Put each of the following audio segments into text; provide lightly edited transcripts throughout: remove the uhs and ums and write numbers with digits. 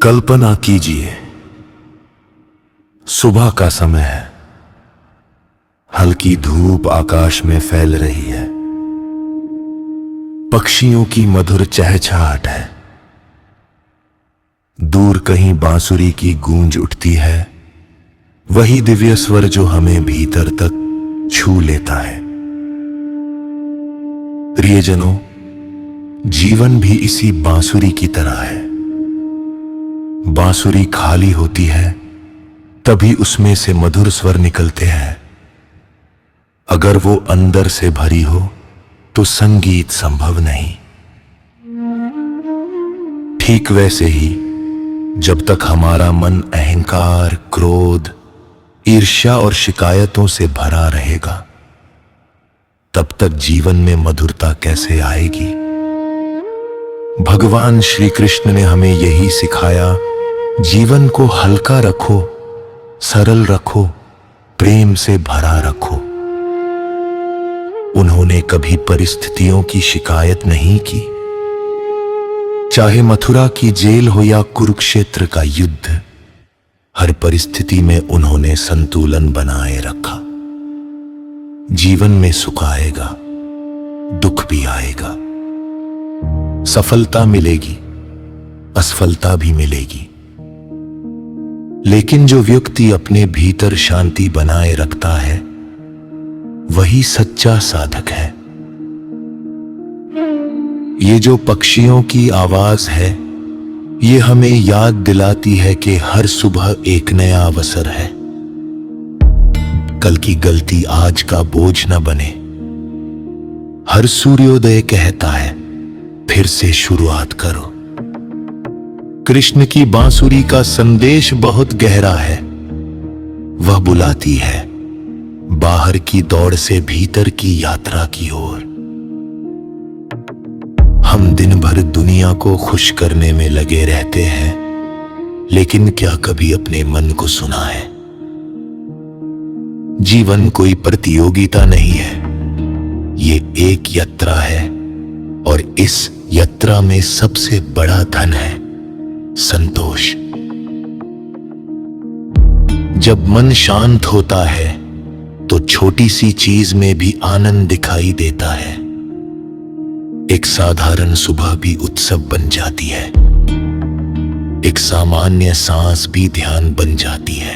कल्पना कीजिए, सुबह का समय है। हल्की धूप आकाश में फैल रही है। पक्षियों की मधुर चहचहाट है। दूर कहीं बांसुरी की गूंज उठती है, वही दिव्य स्वर जो हमें भीतर तक छू लेता है। प्रियजनों, जीवन भी इसी बांसुरी की तरह है। बांसुरी खाली होती है तभी उसमें से मधुर स्वर निकलते हैं। अगर वो अंदर से भरी हो तो संगीत संभव नहीं। ठीक वैसे ही जब तक हमारा मन अहंकार, क्रोध, ईर्ष्या और शिकायतों से भरा रहेगा, तब तक जीवन में मधुरता कैसे आएगी। भगवान श्री कृष्ण ने हमें यही सिखाया, जीवन को हल्का रखो, सरल रखो, प्रेम से भरा रखो। उन्होंने कभी परिस्थितियों की शिकायत नहीं की। चाहे मथुरा की जेल हो या कुरुक्षेत्र का युद्ध, हर परिस्थिति में उन्होंने संतुलन बनाए रखा। जीवन में सुख आएगा, दुख भी आएगा, सफलता मिलेगी, असफलता भी मिलेगी, लेकिन जो व्यक्ति अपने भीतर शांति बनाए रखता है, वही सच्चा साधक है। ये जो पक्षियों की आवाज है, ये हमें याद दिलाती है कि हर सुबह एक नया अवसर है। कल की गलती आज का बोझ न बने। हर सूर्योदय कहता है, फिर से शुरुआत करो। कृष्ण की बांसुरी का संदेश बहुत गहरा है। वह बुलाती है बाहर की दौड़ से भीतर की यात्रा की ओर। हम दिन भर दुनिया को खुश करने में लगे रहते हैं, लेकिन क्या कभी अपने मन को सुना है? जीवन कोई प्रतियोगिता नहीं है, ये एक यात्रा है, और इस यात्रा में सबसे बड़ा धन है संतोष। जब मन शांत होता है तो छोटी सी चीज में भी आनंद दिखाई देता है। एक साधारण सुबह भी उत्सव बन जाती है। एक सामान्य सांस भी ध्यान बन जाती है।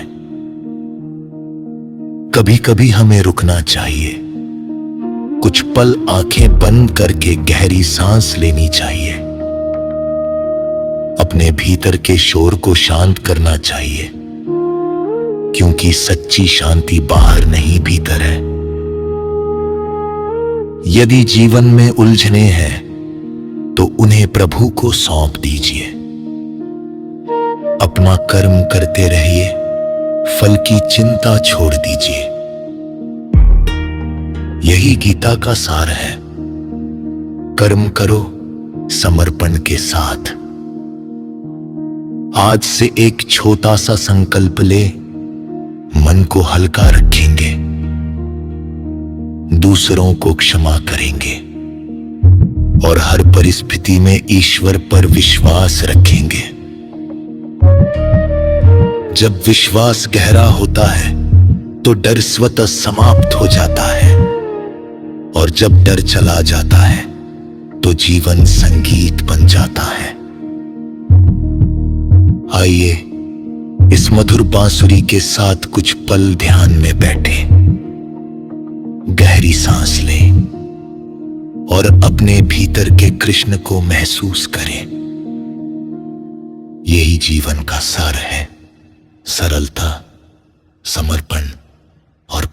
कभी कभी हमें रुकना चाहिए, कुछ पल आंखें बंद करके गहरी सांस लेनी चाहिए। अपने भीतर के शोर को शांत करना चाहिए, क्योंकि सच्ची शांति बाहर नहीं भीतर है। यदि जीवन में उलझने हैं तो उन्हें प्रभु को सौंप दीजिए। अपना कर्म करते रहिए, फल की चिंता छोड़ दीजिए। यही गीता का सार है। कर्म करो समर्पण के साथ। आज से एक छोटा सा संकल्प ले, मन को हल्का रखेंगे, दूसरों को क्षमा करेंगे और हर परिस्थिति में ईश्वर पर विश्वास रखेंगे। जब विश्वास गहरा होता है तो डर स्वतः समाप्त हो जाता है, और जब डर चला जाता है तो जीवन संगीत बन जाता है। आइए इस मधुर बांसुरी के साथ कुछ पल ध्यान में बैठे, गहरी सांस लें और अपने भीतर के कृष्ण को महसूस करें। यही जीवन का सार है, सरलता, समर्पण और